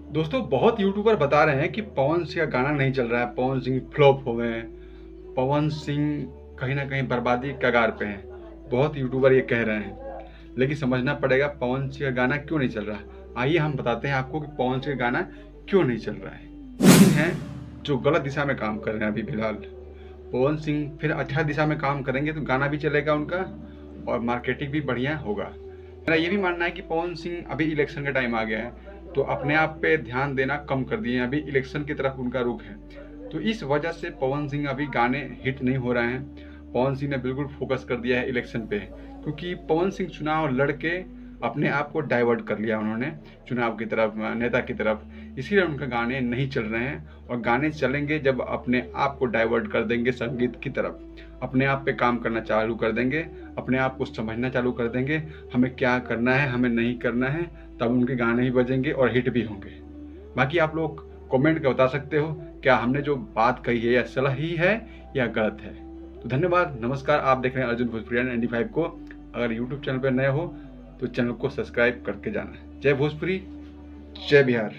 दोस्तों बहुत यूट्यूबर बता रहे हैं कि पवन सिंह का गाना नहीं चल रहा है, पवन सिंह फ्लॉप हो गए हैं, पवन सिंह कहीं ना कहीं बर्बादी के कगार पे हैं। बहुत यूट्यूबर ये कह रहे हैं, लेकिन समझना पड़ेगा पवन सिंह का गाना क्यों नहीं चल रहा। आइए हम बताते हैं आपको कि पवन सिंह का गाना क्यों नहीं चल रहा है। लेकिन हैं जो गलत दिशा में काम कर रहे हैं अभी फिलहाल। पवन सिंह फिर अच्छा दिशा में काम करेंगे तो गाना भी चलेगा उनका और मार्केटिंग भी बढ़िया होगा। मेरा ये भी मानना है कि पवन सिंह अभी इलेक्शन का टाइम आ गया है तो अपने आप पे ध्यान देना कम कर दिए हैं, अभी इलेक्शन की तरफ उनका रुख है। तो इस वजह से पवन सिंह अभी गाने हिट नहीं हो रहे हैं। पवन सिंह ने बिल्कुल फोकस कर दिया है इलेक्शन पे, क्योंकि पवन सिंह चुनाव लड़ के अपने आप को डाइवर्ट कर लिया उन्होंने चुनाव की तरफ, नेता की तरफ। इसीलिए उनके गाने नहीं चल रहे हैं और गाने चलेंगे जब अपने आप को डाइवर्ट कर देंगे संगीत की तरफ, अपने आप पे काम करना चालू कर देंगे, अपने आप को समझना चालू कर देंगे हमें क्या करना है हमें नहीं करना है, तब उनके गाने भी बजेंगे और हिट भी होंगे। बाकी आप लोग कमेंट कर बता सकते हो क्या हमने जो बात कही है या सही है या गलत है। तो धन्यवाद, नमस्कार। आप देख रहे हैं अर्जुन भोजपुरिया 95 को। अगर यूट्यूब चैनल पर नए हो तो चैनल को सब्सक्राइब करके जाना। जय भोजपुरी, जय बिहार।